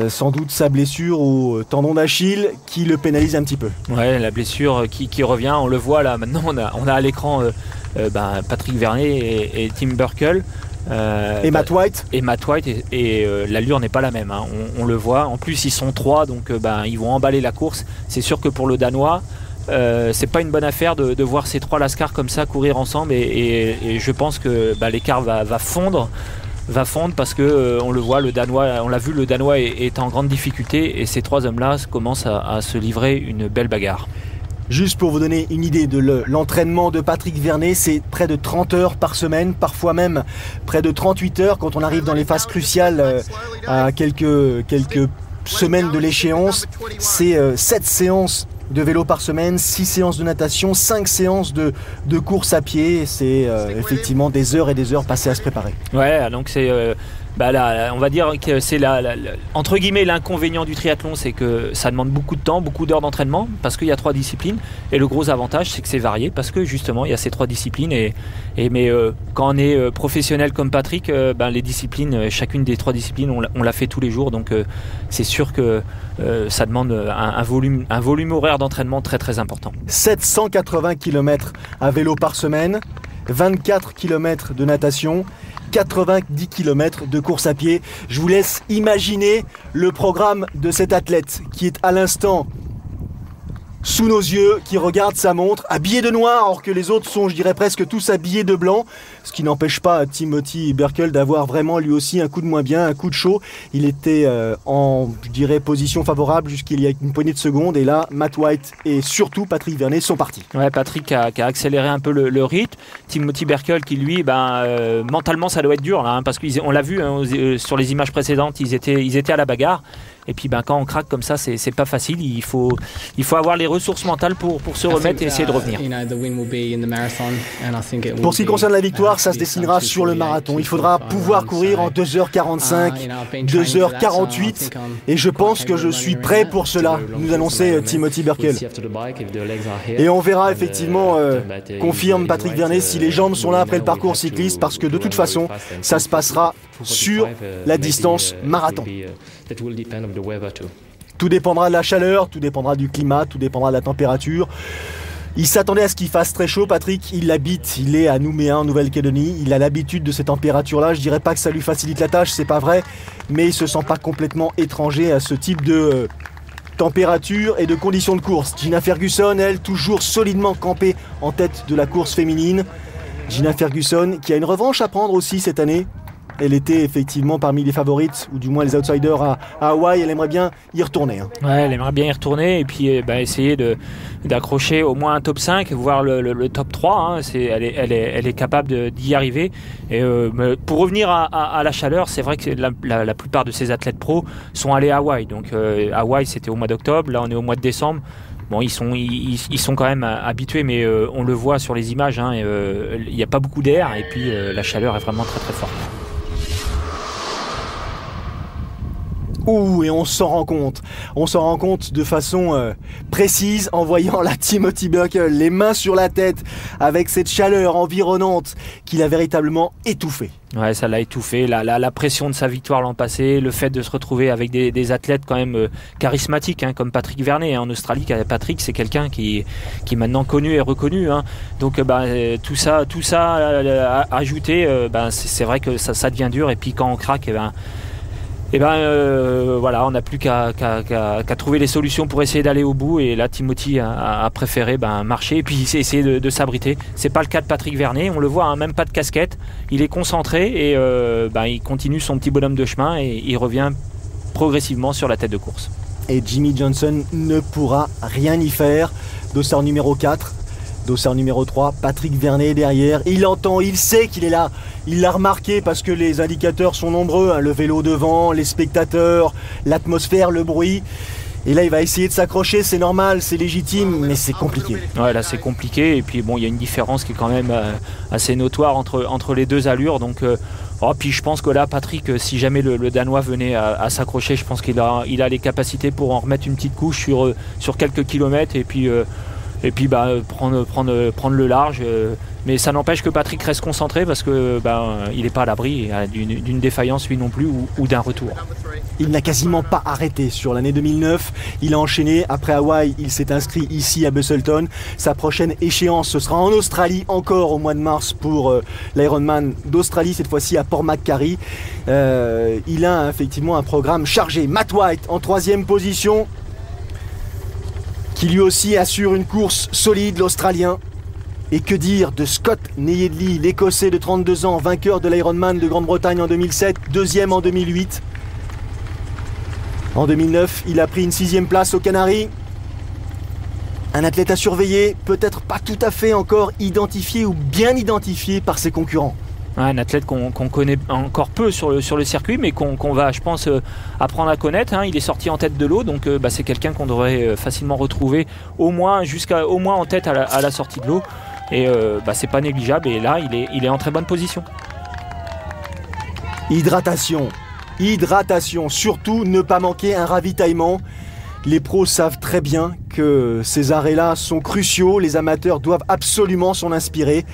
Sans doute sa blessure au tendon d'Achille qui le pénalise un petit peu. Ouais, la blessure qui revient, on le voit là. Maintenant, on a à l'écran Patrick Vernet et Tim Burkle. Et Matt White. Et Matt White, et l'allure n'est pas la même. On le voit. En plus, ils sont 3, donc ils vont emballer la course. C'est sûr que pour le Danois, c'est pas une bonne affaire de voir ces 3 lascars comme ça courir ensemble. Et je pense que l'écart va fondre parce que on le voit, le Danois, on l'a vu, le Danois est en grande difficulté et ces 3 hommes-là commencent à se livrer une belle bagarre. Juste pour vous donner une idée de l'entraînement de Patrick Vernet, c'est près de 30 heures par semaine, parfois même près de 38 heures quand on arrive dans les phases cruciales à quelques semaines de l'échéance. C'est 7 séances de vélo par semaine, 6 séances de natation, 5 séances de course à pied. C'est effectivement des heures et des heures passées à se préparer. Ouais, donc c'est on va dire que c'est entre guillemets l'inconvénient du triathlon, c'est que ça demande beaucoup de temps, beaucoup d'heures d'entraînement parce qu'il y a 3 disciplines, et le gros avantage c'est que c'est varié parce que justement il y a ces 3 disciplines mais quand on est professionnel comme Patrick, les disciplines, chacune des 3 disciplines on l'a fait tous les jours, donc c'est sûr que ça demande un volume horaire d'entraînement très très important. 780 km à vélo par semaine, 24 km de natation, 90 km de course à pied. Je vous laisse imaginer le programme de cet athlète qui est à l'instant sous nos yeux, qui regarde sa montre, habillé de noir, alors que les autres sont, je dirais, presque tous habillés de blanc, ce qui n'empêche pas Timothy Burkle d'avoir vraiment lui aussi un coup de moins bien, un coup de chaud. Il était en, je dirais, position favorable jusqu'il y a une poignée de secondes, et là, Matt White et surtout Patrick Vernet sont partis. Ouais, Patrick a accéléré un peu le rythme. Timothy Burkle qui lui, mentalement ça doit être dur là, parce qu'on l'a vu sur les images précédentes, ils étaient à la bagarre. Et puis quand on craque comme ça, c'est pas facile. Il faut avoir les ressources mentales pour se remettre et essayer de revenir. Pour ce qui concerne la victoire, ça se dessinera sur le marathon. Il faudra pouvoir courir en 2h45, 2h48, et je pense que je suis prêt pour cela, nous annonçait Timothy Burkle. Et on verra effectivement, confirme Patrick Vernet, si les jambes sont là après le parcours cycliste, parce que de toute façon, ça se passera sur la distance marathon. Tout dépendra de la chaleur, tout dépendra du climat, tout dépendra de la température. Il s'attendait à ce qu'il fasse très chaud, Patrick. Il est à Nouméa en Nouvelle-Calédonie. Il a l'habitude de ces températures-là. Je dirais pas que ça lui facilite la tâche, c'est pas vrai, mais il se sent pas complètement étranger à ce type de température et de conditions de course. Gina Ferguson, elle, toujours solidement campée en tête de la course féminine. Gina Ferguson qui a une revanche à prendre aussi cette année. elle était effectivement parmi les favorites, ou du moins les outsiders à Hawaï. Elle aimerait bien y retourner. Ouais, elle aimerait bien y retourner et puis essayer d'accrocher au moins un top 5, voire le top 3. Elle est capable d'y arriver. Et mais pour revenir à la chaleur, c'est vrai que la plupart de ces athlètes pros sont allés à Hawaï. Donc Hawaï, c'était au mois d'octobre, là on est au mois de décembre. Bon, ils sont quand même habitués, mais on le voit sur les images, il n'y a pas beaucoup d'air et puis la chaleur est vraiment très très forte. Et on s'en rend compte de façon précise en voyant la Timothy Buckle, les mains sur la tête, avec cette chaleur environnante qui l'a véritablement étouffé. Ouais, ça l'a étouffé, la pression de sa victoire l'an passé, le fait de se retrouver avec des athlètes quand même charismatiques, comme Patrick Vernet en Australie. Patrick, c'est quelqu'un qui est maintenant connu et reconnu, donc tout ça ajouté, c'est vrai que ça devient dur, et puis quand on craque, voilà, on n'a plus qu'à trouver les solutions pour essayer d'aller au bout, et là Timothy a préféré marcher et puis essayer de s'abriter. C'est pas le cas de Patrick Vernet, on le voit, même pas de casquette, il est concentré et il continue son petit bonhomme de chemin et il revient progressivement sur la tête de course. Et Jimmy Johnson ne pourra rien y faire. Dossard numéro 4, dossard numéro 3, Patrick Vernet derrière. Il entend, il sait qu'il est là. Il l'a remarqué parce que les indicateurs sont nombreux. Le vélo devant, les spectateurs, l'atmosphère, le bruit. Et là, il va essayer de s'accrocher. C'est normal, c'est légitime, mais c'est compliqué. Ouais, là, c'est compliqué. Et puis, il y a une différence qui est quand même assez notoire entre les deux allures. Donc, puis je pense que là, Patrick, si jamais le Danois venait à s'accrocher, je pense qu'il a les capacités pour en remettre une petite couche sur quelques kilomètres. Et puis prendre le large, mais ça n'empêche que Patrick reste concentré parce que il n'est pas à l'abri d'une défaillance lui non plus ou d'un retour. Il n'a quasiment pas arrêté sur l'année 2009, il a enchaîné. Après Hawaï, il s'est inscrit ici à Busselton. Sa prochaine échéance, ce sera en Australie, encore au mois de mars pour l'Ironman d'Australie, cette fois-ci à Port Macquarie. Il a effectivement un programme chargé. Matt White en 3e position, qui lui aussi assure une course solide, l'Australien. Et que dire de Scott Nejedly, l'Écossais de 32 ans, vainqueur de l'Ironman de Grande-Bretagne en 2007, 2e en 2008. En 2009, il a pris une 6e place aux Canaries. Un athlète à surveiller, peut-être pas tout à fait encore identifié ou bien identifié par ses concurrents. Un athlète qu'on connaît encore peu sur le circuit, mais qu'on va, je pense, apprendre à connaître. Il est sorti en tête de l'eau, donc c'est quelqu'un qu'on devrait facilement retrouver au moins en tête à la sortie de l'eau. Et c'est pas négligeable. Et là, il est en très bonne position. Hydratation, surtout ne pas manquer un ravitaillement. Les pros savent très bien que ces arrêts-là sont cruciaux. Les amateurs doivent absolument s'en inspirer.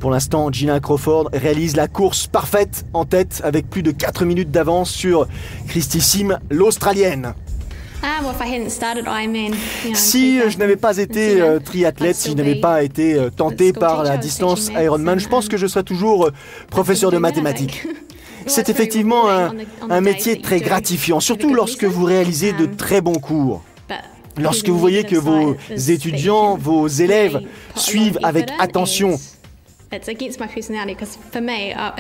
Pour l'instant, Gina Crawford réalise la course parfaite en tête avec plus de 4 minutes d'avance sur Christy Sim, l'Australienne. Si je n'avais pas été triathlète, si je n'avais pas été tenté par la distance Ironman, je pense que je serais toujours professeur de mathématiques. C'est effectivement un métier très gratifiant, surtout lorsque vous réalisez de très bons cours. Lorsque vous voyez que vos étudiants, vos élèves suivent avec attention.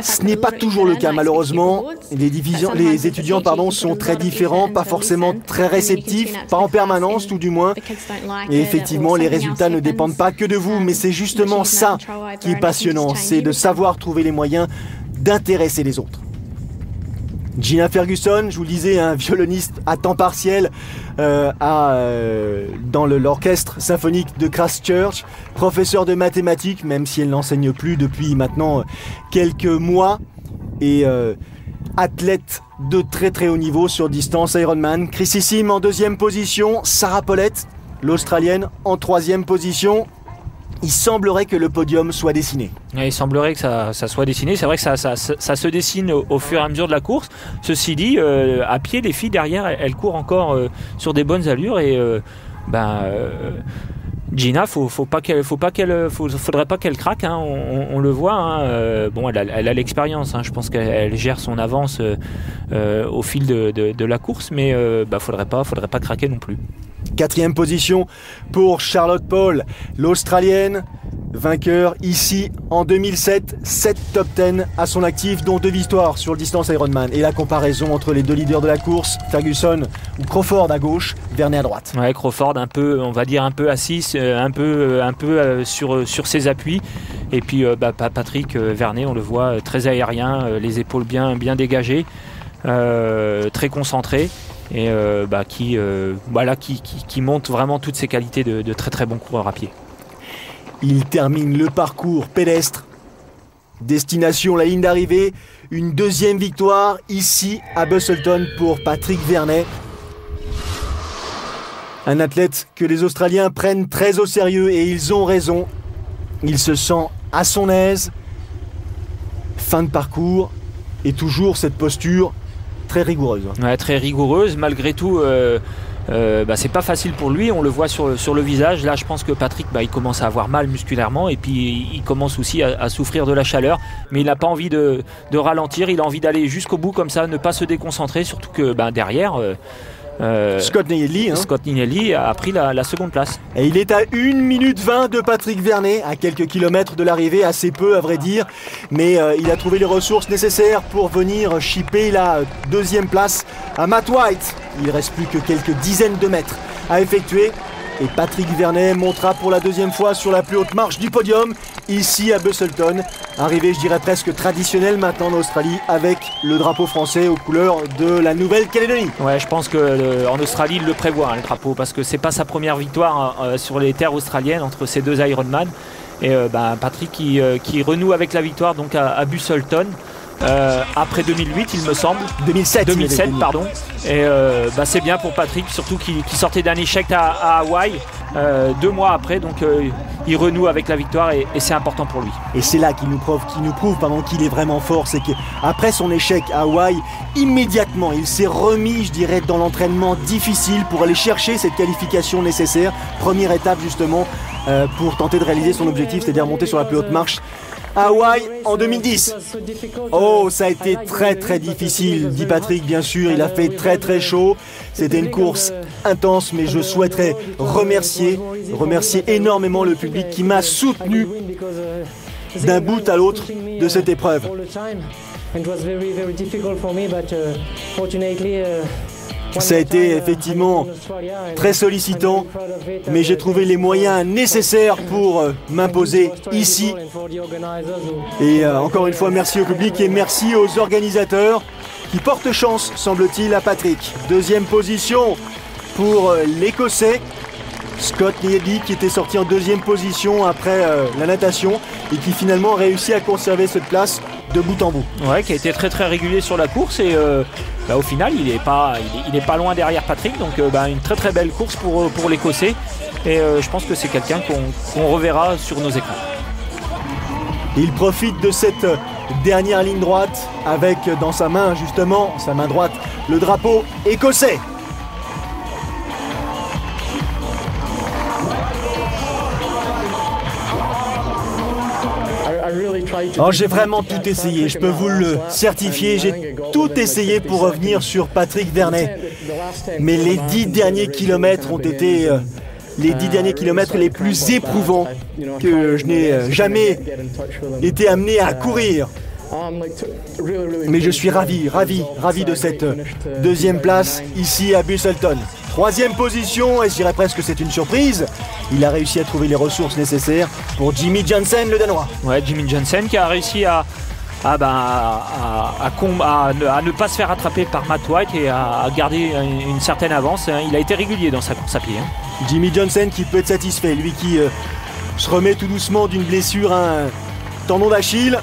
Ce n'est pas toujours le cas, malheureusement. Les étudiants sont très différents, pas forcément très réceptifs, pas en permanence tout du moins. Et effectivement, les résultats ne dépendent pas que de vous, mais c'est justement ça qui est passionnant, c'est de savoir trouver les moyens d'intéresser les autres. Gina Ferguson, je vous le disais, un violoniste à temps partiel dans l'orchestre symphonique de Christchurch, professeur de mathématiques, même si elle n'enseigne plus depuis maintenant quelques mois, et athlète de très très haut niveau sur distance Ironman. Chrissy Sim en 2e position, Sarah Pollett, l'Australienne, en 3e position. Il semblerait que le podium soit dessiné. Il semblerait que ça soit dessiné. C'est vrai que ça se dessine au fur et à mesure de la course. Ceci dit, à pied, les filles derrière, elles courent encore sur des bonnes allures. Et Gina, faudrait pas qu'elle craque. On le voit. Elle a l'expérience. Je pense qu'elle gère son avance au fil de la course, mais faudrait pas craquer non plus. 4e position pour Charlotte Paul, l'Australienne. vainqueur ici en 2007, 7 top 10 à son actif, dont 2 victoires sur le distance Ironman. Et la comparaison entre les deux leaders de la course, Ferguson ou Crawford à gauche, Vernet à droite. Ouais, Crawford un peu, on va dire un peu assis, un peu sur ses appuis. Et puis Patrick Vernet, on le voit très aérien, les épaules bien dégagées, très concentré. Et qui montre vraiment toutes ses qualités de très très bon coureur à pied. Il termine le parcours pédestre. Destination la ligne d'arrivée. Une deuxième victoire ici à Busselton pour Patrick Vernet. Un athlète que les Australiens prennent très au sérieux et ils ont raison. Il se sent à son aise. Fin de parcours et toujours cette posture très rigoureuse. Ouais, très rigoureuse. Malgré tout, c'est pas facile pour lui. On le voit sur le visage. Là, je pense que Patrick, il commence à avoir mal musculairement et puis il commence aussi à souffrir de la chaleur. Mais il n'a pas envie de ralentir. Il a envie d'aller jusqu'au bout comme ça, ne pas se déconcentrer. Surtout que derrière, Scott Nielly a pris la seconde place. Et il est à 1 minute 20 de Patrick Vernet, à quelques kilomètres de l'arrivée, assez peu à vrai dire. Mais il a trouvé les ressources nécessaires pour venir chipper la deuxième place à Matt White. Il ne reste plus que quelques dizaines de mètres à effectuer. Et Patrick Vernet montera pour la deuxième fois sur la plus haute marche du podium, ici à Busselton. Arrivée, je dirais presque traditionnelle maintenant en Australie, avec le drapeau français aux couleurs de la Nouvelle-Calédonie. Ouais, je pense qu'en Australie, il le prévoit, le drapeau, parce que c'est pas sa première victoire sur les terres australiennes entre ces deux Ironman. Et Patrick qui renoue avec la victoire donc à Busselton. Après 2008 il me semble 2007 pardon. Et c'est bien pour Patrick, surtout qui sortait d'un échec à Hawaï 2 mois après, donc il renoue avec la victoire et c'est important pour lui. Et c'est là qu'il nous prouve qu'il est vraiment fort. C'est qu'après son échec à Hawaï, immédiatement il s'est remis, je dirais, dans l'entraînement difficile pour aller chercher cette qualification nécessaire. Première étape justement pour tenter de réaliser son objectif, c'est-à-dire monter sur la plus haute marche à Hawaï en 2010. Oh, ça a été très très difficile, dit Patrick, bien sûr. Il a fait très très chaud. C'était une course intense, mais je souhaiterais remercier énormément le public qui m'a soutenu d'un bout à l'autre de cette épreuve. Ça a été effectivement très sollicitant, mais j'ai trouvé les moyens nécessaires pour m'imposer ici. Et encore une fois, merci au public et merci aux organisateurs qui portent chance, semble-t-il, à Patrick. Deuxième position pour l'Écossais, Scott Nielly, qui était sorti en deuxième position après la natation et qui finalement a réussi à conserver cette place de bout en bout. Ouais, qui a été très très régulier sur la course et au final il est pas loin derrière Patrick, donc une très très belle course pour l'Écossais et je pense que c'est quelqu'un qu'on reverra sur nos écrans. Il profite de cette dernière ligne droite avec dans sa main justement, sa main droite, le drapeau écossais. Alors j'ai vraiment tout essayé, je peux vous le certifier, j'ai tout essayé pour revenir sur Patrick Vernet. Mais les 10 derniers kilomètres ont été les 10 derniers kilomètres les plus éprouvants que je n'ai jamais été amené à courir. Mais je suis ravi de cette deuxième place ici à Busselton. Troisième position, et je dirais presque que c'est une surprise, il a réussi à trouver les ressources nécessaires pour Jimmy Jansen, le Danois. Ouais, Jimmy Jansen qui a réussi à ne pas se faire attraper par Matt White et à garder une certaine avance. Il a été régulier dans sa course à pied. Jimmy Jansen qui peut être satisfait, lui qui se remet tout doucement d'une blessure à un tendon d'Achille.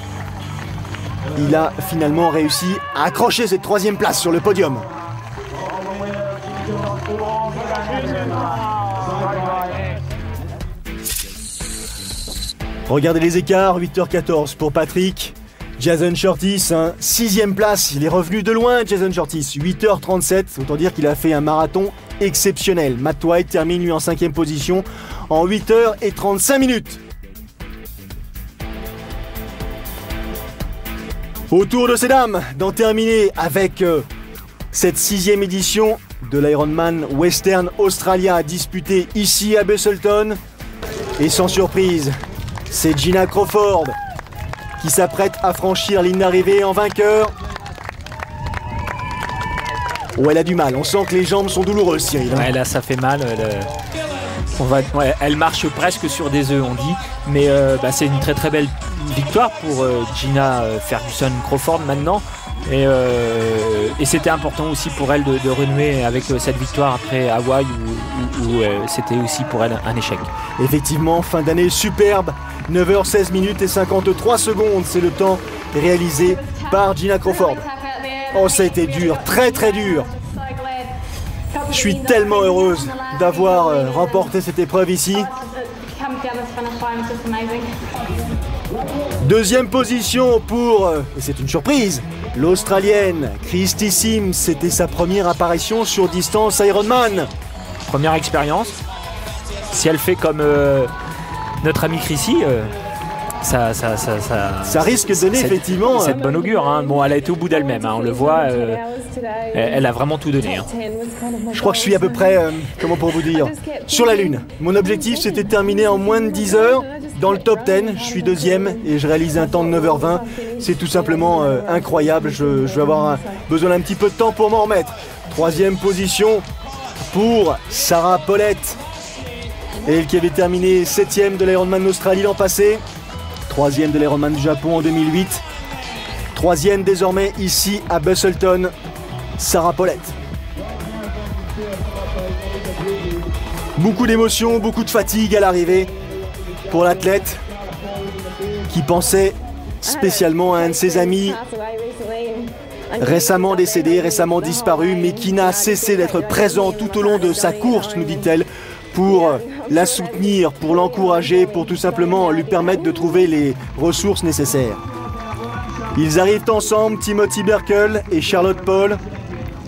Il a finalement réussi à accrocher cette troisième place sur le podium. Regardez les écarts, 8h14 pour Patrick. Jason Shortis, 6e place, il est revenu de loin, Jason Shortis, 8h37, autant dire qu'il a fait un marathon exceptionnel. Matt White termine lui en 5e position en 8h35. Au tour de ces dames d'en terminer avec cette 6e édition de l'Ironman Western Australia disputée ici à Busselton. Et sans surprise, C'est Gina Crawford qui s'apprête à franchir ligne d'arrivée en vainqueur. Oh, elle a du mal, on sent que les jambes sont douloureuses, Cyril. Ouais, là ça fait mal. Elle marche presque sur des œufs, on dit. Mais c'est une très très belle victoire pour Gina Ferguson Crawford maintenant. Et c'était important aussi pour elle de renouer avec cette victoire après Hawaï où c'était aussi pour elle un échec. Effectivement, fin d'année superbe. 9h16 minutes et 53 secondes, c'est le temps réalisé par Gina Crawford. Oh, ça a été dur, très très dur. Je suis tellement heureuse d'avoir remporté cette épreuve ici. Deuxième position pour, et c'est une surprise, l'Australienne Christy Sims. C'était sa première apparition sur distance Ironman. Première expérience. Si elle fait comme notre amie Chrissy, ça risque de donner effectivement. C'est de bon augure. Hein. Bon, elle a été au bout d'elle-même, hein, on le voit. Elle a vraiment tout donné. Hein. Je crois que je suis à peu près, comment pour vous dire, sur la lune. Mon objectif c'était de terminer en moins de 10 heures dans le top 10. Je suis deuxième et je réalise un temps de 9h20. C'est tout simplement incroyable. Je vais avoir besoin d'un petit peu de temps pour m'en remettre. Troisième position pour Sarah Paulette. Elle qui avait terminé 7e de l'Ironman d'Australie l'an passé. 3e de l'Ironman du Japon en 2008. 3e désormais ici à Busselton, Sarah Paulette. Beaucoup d'émotions, beaucoup de fatigue à l'arrivée pour l'athlète qui pensait spécialement à un de ses amis récemment décédé, récemment disparu, mais qui n'a cessé d'être présent tout au long de sa course, nous dit-elle, pour la soutenir, pour l'encourager, pour tout simplement lui permettre de trouver les ressources nécessaires. Ils arrivent ensemble, Timothy Birkel et Charlotte Paul.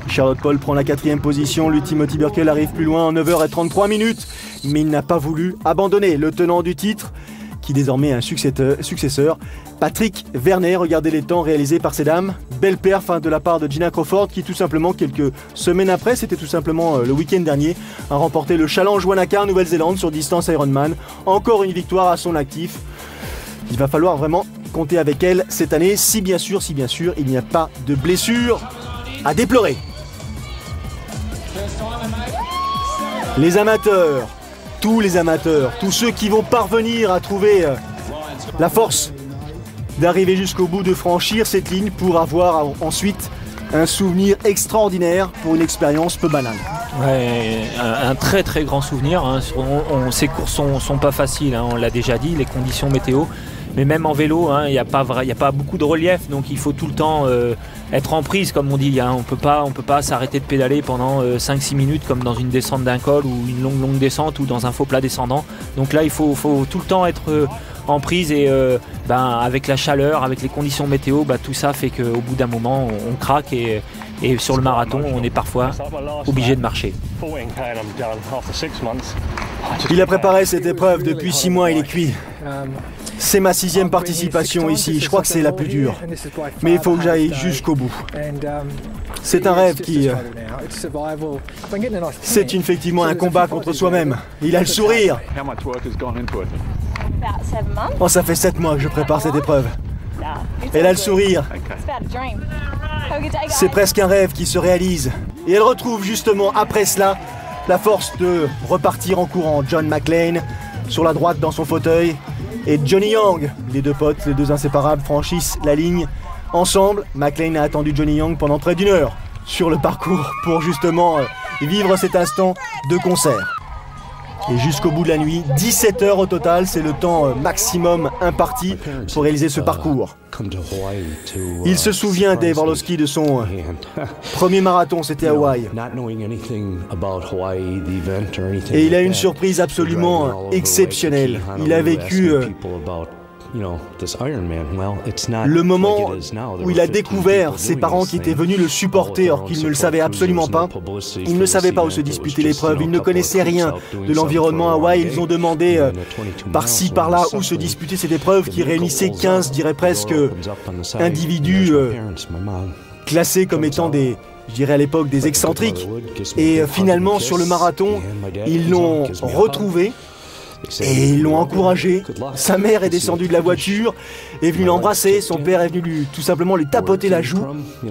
Charlotte Paul prend la 4e position, lui Timothy Birkel arrive plus loin en 9h33 minutes, mais il n'a pas voulu abandonner le tenant du titre, qui désormais est un successeur, Patrick Vernet. Regardez les temps réalisés par ces dames. Belle perf de la part de Gina Crawford qui tout simplement quelques semaines après, c'était tout simplement le week-end dernier, a remporté le Challenge Wanaka en Nouvelle-Zélande sur distance Ironman. Encore une victoire à son actif. Il va falloir vraiment compter avec elle cette année, si bien sûr il n'y a pas de blessure à déplorer. Les amateurs, tous les amateurs, tous ceux qui vont parvenir à trouver la force d'arriver jusqu'au bout, de franchir cette ligne pour avoir ensuite un souvenir extraordinaire pour une expérience peu banale. Ouais, un très très grand souvenir. Hein. Ces courses sont pas faciles, hein, on l'a déjà dit, les conditions météo. Mais même en vélo, il n'y a pas beaucoup de relief, donc il faut tout le temps être en prise, comme on dit. Hein. On peut pas s'arrêter de pédaler pendant 5-6 minutes comme dans une descente d'un col ou une longue descente ou dans un faux plat descendant. Donc là, il faut tout le temps être en prise et avec la chaleur, avec les conditions météo, tout ça fait qu'au bout d'un moment, on craque et sur le marathon, on est parfois obligé de marcher. Il a préparé cette épreuve depuis 6 mois, il est cuit. C'est ma 6e participation ici, je crois que c'est la plus dure. Mais il faut que j'aille jusqu'au bout. C'est un rêve qui... C'est effectivement un combat contre soi-même. Il a le sourire. Oh, ça fait 7 mois que je prépare cette épreuve. Elle a le sourire. C'est presque un rêve qui se réalise. Et elle retrouve justement après cela la force de repartir en courant. John McLean sur la droite dans son fauteuil et Johnny Young, les deux potes, les deux inséparables, franchissent la ligne ensemble. McLean a attendu Johnny Young pendant près d'1 heure sur le parcours pour justement vivre cet instant de concert. Et jusqu'au bout de la nuit, 17 heures au total, c'est le temps maximum imparti pour réaliser ce parcours. Il se souvient, Dave Orlowski, de son premier marathon, c'était à Hawaï. Et il a une surprise absolument exceptionnelle. Il a vécu le moment où il a découvert ses parents qui étaient venus le supporter alors qu'il ne le savait absolument pas. Il ne savait pas où se disputer l'épreuve, il ne connaissait rien de l'environnement à Hawaï. Ils ont demandé par-ci, par-là où se disputer cette épreuve qui réunissait 15, je dirais presque, individus classés comme étant des, je dirais à l'époque, des excentriques. Et finalement, sur le marathon, ils l'ont retrouvé. Et ils l'ont encouragé. Sa mère est descendue de la voiture, est venue l'embrasser, son père est venu tout simplement lui tapoter la joue.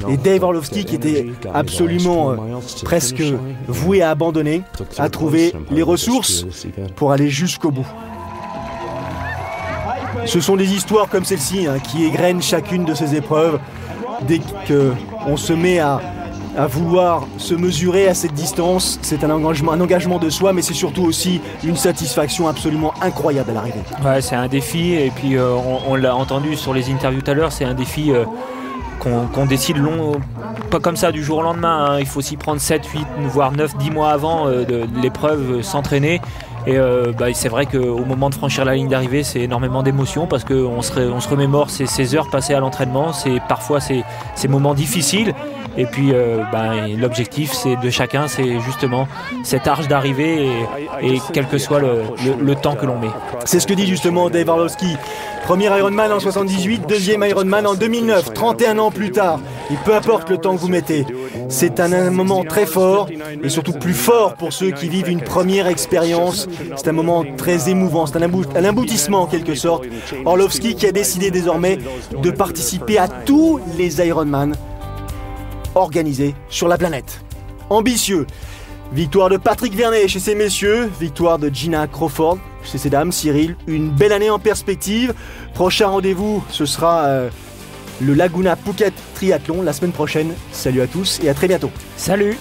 Et Dave Orlovsky, qui était absolument presque voué à abandonner, a trouvé les ressources pour aller jusqu'au bout. Ce sont des histoires comme celle-ci qui égrènent chacune de ces épreuves. Dès qu'on se met à vouloir se mesurer à cette distance, c'est un engagement de soi, mais c'est surtout aussi une satisfaction absolument incroyable à l'arrivée. Ouais, c'est un défi, et puis on l'a entendu sur les interviews tout à l'heure, c'est un défi qu'on décide pas comme ça du jour au lendemain. Il faut s'y prendre 7, 8, voire 9, 10 mois avant de l'épreuve, s'entraîner. Et c'est vrai qu'au moment de franchir la ligne d'arrivée, c'est énormément d'émotions parce qu'on se remémore ces heures passées à l'entraînement, parfois ces moments difficiles. Et puis l'objectif de chacun, c'est justement cette arche d'arrivée et quel que soit le temps que l'on met. C'est ce que dit justement Dave Orlovsky. Premier Ironman en 78, deuxième Ironman en 2009, 31 ans plus tard. Et peu importe le temps que vous mettez, c'est un moment très fort et surtout plus fort pour ceux qui vivent une première expérience. C'est un moment très émouvant, c'est un aboutissement en quelque sorte. Orlovsky qui a décidé désormais de participer à tous les Ironman organisés sur la planète. Ambitieux. Victoire de Patrick Vernet chez ces messieurs, victoire de Gina Crawford chez ces dames. Cyril, une belle année en perspective. Prochain rendez-vous, ce sera le Laguna Phuket Triathlon la semaine prochaine. Salut à tous et à très bientôt. Salut.